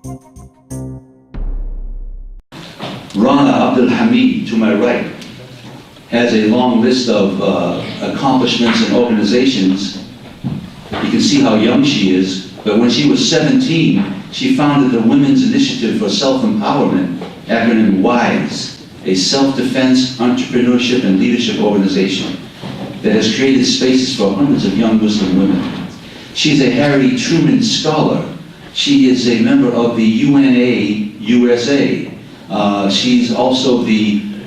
Rana Abdelhamid, to my right, has a long list of accomplishments and organizations. You can see how young she is, but when she was 17, she founded the Women's Initiative for Self-Empowerment, acronym WISE, a self-defense, entrepreneurship, and leadership organization that has created spaces for hundreds of young Muslim women. She's a Harry Truman Scholar. She is a member of the UNA USA. She's also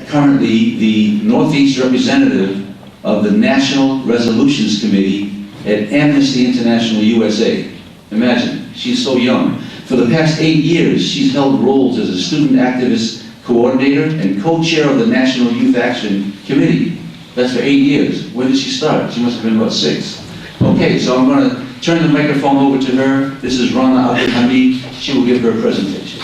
currently the Northeast representative of the National Resolutions Committee at Amnesty International USA. Imagine, she's so young. For the past 8 years, she's held roles as a student activist coordinator and co-chair of the National Youth Action Committee. That's for 8 years. When did she start? She must have been about 6. Okay, so I'm going to turn the microphone over to her. This is Rana Abdelhamid. She will give her presentation.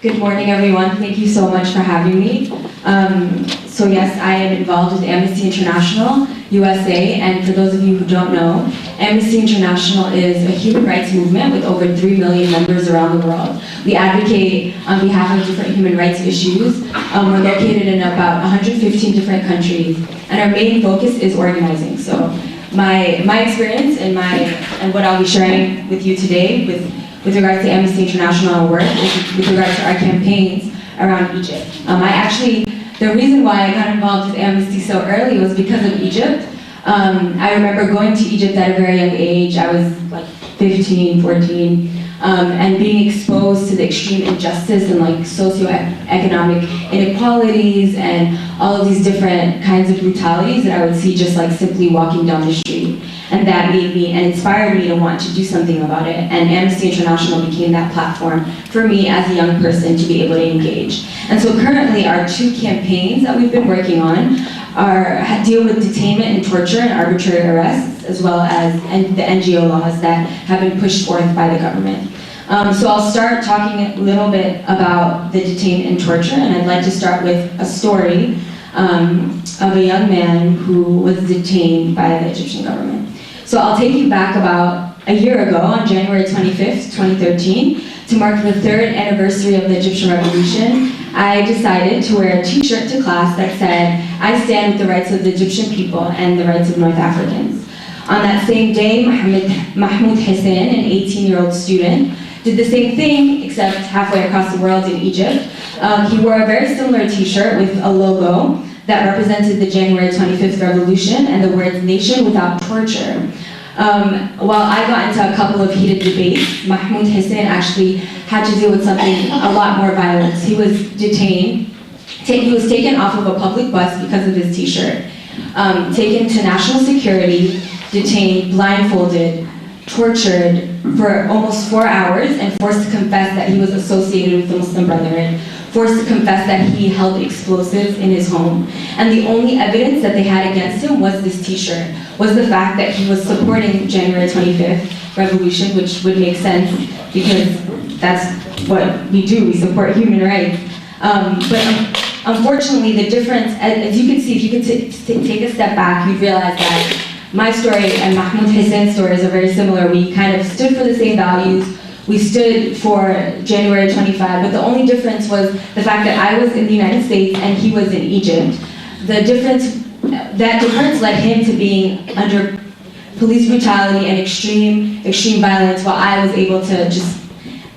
Good morning, everyone. Thank you so much for having me. So yes, I am involved with Amnesty International USA, and for those of you who don't know, Amnesty International is a human rights movement with over 3 million members around the world. We advocate on behalf of different human rights issues. We're located in about 115 different countries, and our main focus is organizing. So my experience and what I'll be sharing with you today with regards to Amnesty International work, with regards to our campaigns around Egypt. The reason why I got involved with Amnesty so early was because of Egypt. I remember going to Egypt at a very young age. I was like 15, 14, and being exposed to the extreme injustice and like socioeconomic inequalities and all of these different kinds of brutalities that I would see just like simply walking down the street. And that made me and inspired me to want to do something about it. And Amnesty International became that platform for me as a young person to be able to engage. And so currently our 2 campaigns that we've been working on deal with detainment and torture and arbitrary arrests, as well as the NGO laws that have been pushed forth by the government. So I'll start talking a little bit about the detainment and torture, and I'd like to start with a story of a young man who was detained by the Egyptian government. So I'll take you back about a year ago, on January 25th, 2013, to mark the 3rd anniversary of the Egyptian Revolution. I decided to wear a t-shirt to class that said, "I stand with the rights of the Egyptian people and the rights of North Africans." On that same day, Mahmoud Hussein, an 18-year-old student, did the same thing, except halfway across the world in Egypt. He wore a very similar t-shirt with a logo that represented the January 25th revolution and the words "nation without torture." While I got into a couple of heated debates, Mahmoud Hussein actually had to deal with something a lot more violent. He was detained. He was taken off of a public bus because of his t-shirt, taken to national security, detained, blindfolded, tortured for almost 4 hours, and forced to confess that he was associated with the Muslim Brotherhood, forced to confess that he held explosives in his home. And the only evidence that they had against him was this t-shirt, was the fact that he was supporting January 25th revolution, which would make sense because that's what we do, we support human rights. But unfortunately, the difference, as you can see, if you could take a step back, you'd realize that my story and Mahmoud Hussein's stories are very similar. We kind of stood for the same values. We stood for January 25, but the only difference was the fact that I was in the United States and he was in Egypt. That difference led him to being under police brutality and extreme violence, while I was able to just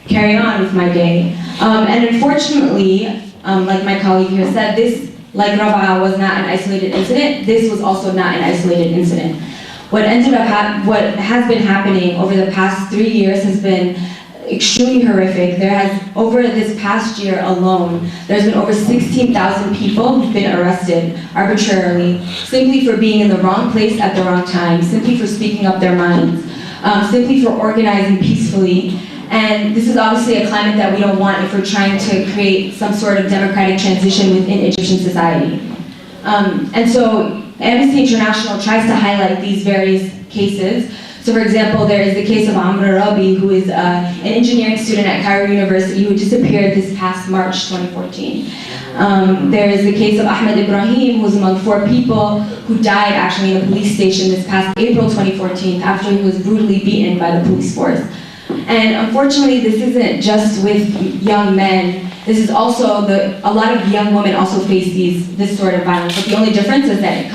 carry on with my day. And unfortunately, like my colleague here said, this, like Rab'a, was not an isolated incident. This was also not an isolated incident. What has been happening over the past 3 years has been extremely horrific. Over this past year alone, there's been over 16,000 people who've been arrested arbitrarily, simply for being in the wrong place at the wrong time, simply for speaking up their minds, simply for organizing peacefully. And this is obviously a climate that we don't want if we're trying to create some sort of democratic transition within Egyptian society. And so Amnesty International tries to highlight these various cases So for example, there is the case of Rab'a, who is an engineering student at Cairo University who disappeared this past March 2014. There is the case of Ahmed Ibrahim, who was among 4 people who died actually in a police station this past April 2014 after he was brutally beaten by the police force. And unfortunately, this isn't just with young men. This is also a lot of young women also face this sort of violence. But the only difference is that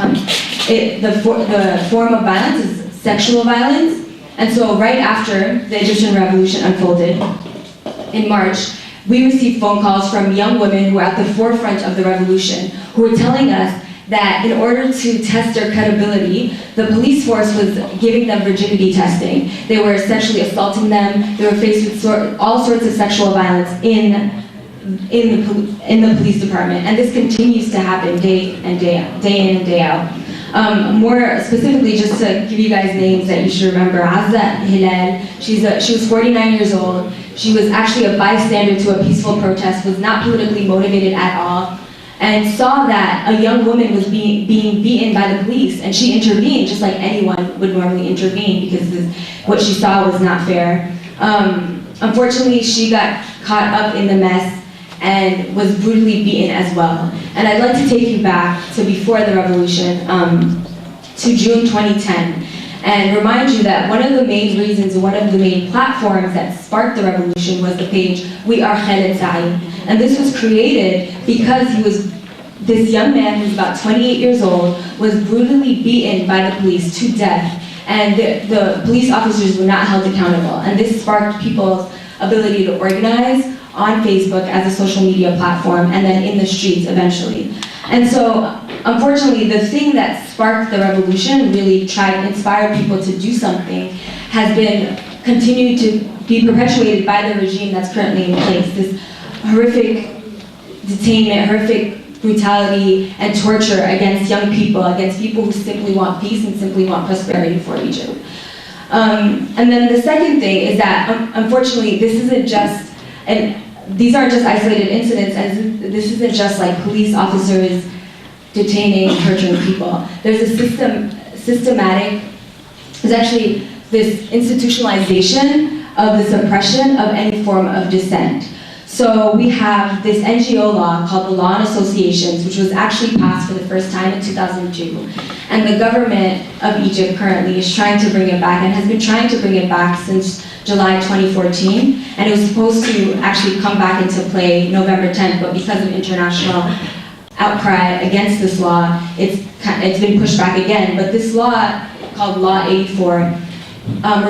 the form of violence is sexual violence. And so right after the Egyptian revolution unfolded in March, we received phone calls from young women who were at the forefront of the revolution, who were telling us that in order to test their credibility, the police force was giving them virginity testing. They were essentially assaulting them. They were faced with all sorts of sexual violence in the police department. And this continues to happen day in and day out. More specifically, just to give you guys names that you should remember, Azza Hilal, she was 49 years old. She was actually a bystander to a peaceful protest, was not politically motivated at all, and saw that a young woman was being beaten by the police, and she intervened just like anyone would normally intervene because what she saw was not fair. Unfortunately, she got caught up in the mess and was brutally beaten as well. And I'd like to take you back to before the revolution, to June 2010, and remind you that one of the main reasons, one of the main platforms that sparked the revolution was the page We Are Khaled Saeed. And this was created because this young man who was about 28 years old was brutally beaten by the police to death, and the police officers were not held accountable. And this sparked people's ability to organize on Facebook as a social media platform, and then in the streets eventually. And so, unfortunately, the thing that sparked the revolution, really tried to inspire people to do something, has been continued to be perpetuated by the regime that's currently in place. This horrific detainment, horrific brutality and torture against young people, against people who simply want peace and simply want prosperity for Egypt. And then the second thing is that, unfortunately, this isn't just, and these aren't just isolated incidents, and this isn't just like police officers detaining and torturing people. There's a there's actually this institutionalization of the suppression of any form of dissent. So we have this NGO law called the Law on Associations, which was actually passed for the first time in 2002. And the government of Egypt currently is trying to bring it back, and has been trying to bring it back since July 2014. And it was supposed to actually come back into play November 10th, but because of international outcry against this law, it's been pushed back again. But this law, called Law 84,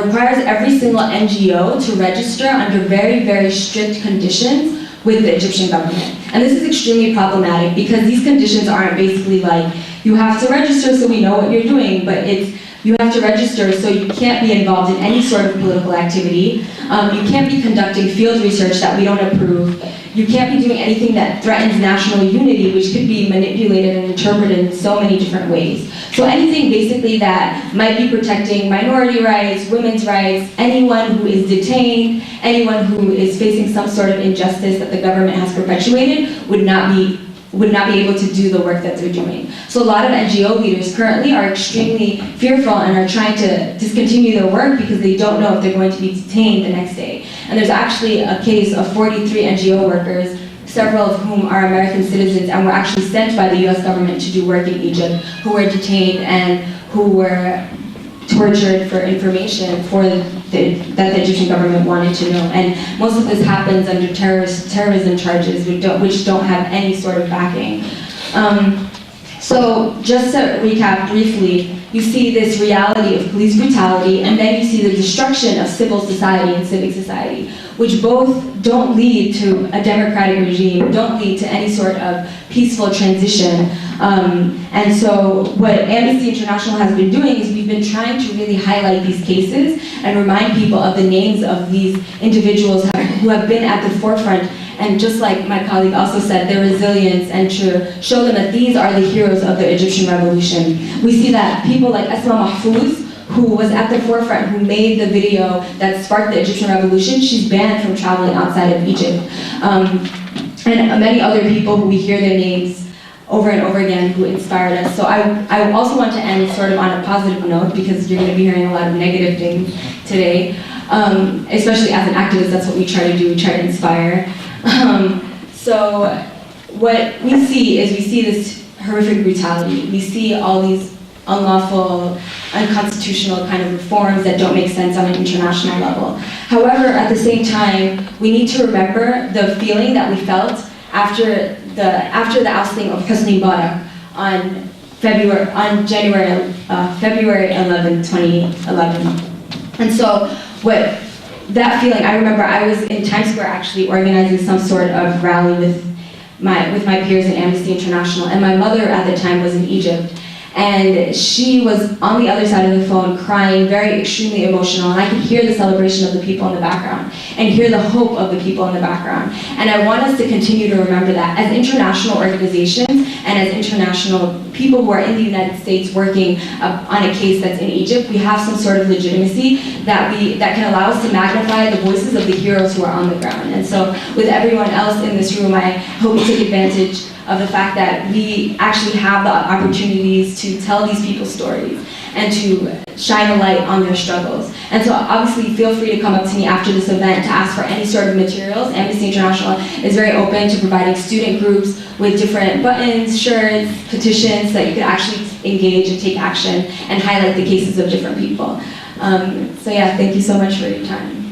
requires every single NGO to register under very, very strict conditions with the Egyptian government. And this is extremely problematic because these conditions aren't basically like, you have to register so we know what you're doing, but it's, you have to register so you can't be involved in any sort of political activity. You can't be conducting field research that we don't approve. You can't be doing anything that threatens national unity, which could be manipulated and interpreted in so many different ways. So anything basically that might be protecting minority rights, women's rights, anyone who is detained, anyone who is facing some sort of injustice that the government has perpetuated would not be able to do the work that they're doing. So a lot of NGO leaders currently are extremely fearful and are trying to discontinue their work because they don't know if they're going to be detained the next day. And there's actually a case of 43 NGO workers, several of whom are American citizens and were actually sent by the US government to do work in Egypt, who were detained and who were tortured for information that the Egyptian government wanted to know. And most of this happens under terrorism charges, which don't have any sort of backing. So just to recap briefly, you see this reality of police brutality, and then you see the destruction of civil society and civic society, which both don't lead to a democratic regime, don't lead to any sort of peaceful transition. And so what Amnesty International has been doing is we've been trying to really highlight these cases and remind people of the names of these individuals who have been at the forefront, and just like my colleague also said, their resilience, and to show them that these are the heroes of the Egyptian revolution. We see that people like Esma Mahfouz, who was at the forefront, who made the video that sparked the Egyptian revolution, she's banned from traveling outside of Egypt. And many other people who we hear their names over and over again who inspired us. So I also want to end sort of on a positive note, because you're going to be hearing a lot of negative things today. Especially as an activist, that's what we try to do, we try to inspire. So what we see is, we see this horrific brutality. We see all these unlawful, unconstitutional kind of reforms that don't make sense on an international level. However, at the same time, we need to remember the feeling that we felt after the ousting of Hosni Mubarak on February 11, 2011. And so that feeling, I remember I was in Times Square actually organizing some sort of rally with my peers in Amnesty International, and my mother at the time was in Egypt. And she was on the other side of the phone crying, very extremely emotional, and I could hear the celebration of the people in the background and hear the hope of the people in the background. And I want us to continue to remember that as international organizations and as international people who are in the United States working on a case that's in Egypt, we have some sort of legitimacy that can allow us to magnify the voices of the heroes who are on the ground. And so with everyone else in this room, I hope you take advantage of the fact that we actually have the opportunities to tell these people's stories and to shine a light on their struggles. And so obviously feel free to come up to me after this event to ask for any sort of materials. Amnesty International is very open to providing student groups with different buttons, shirts, petitions that you could actually engage and take action and highlight the cases of different people. So yeah, thank you so much for your time.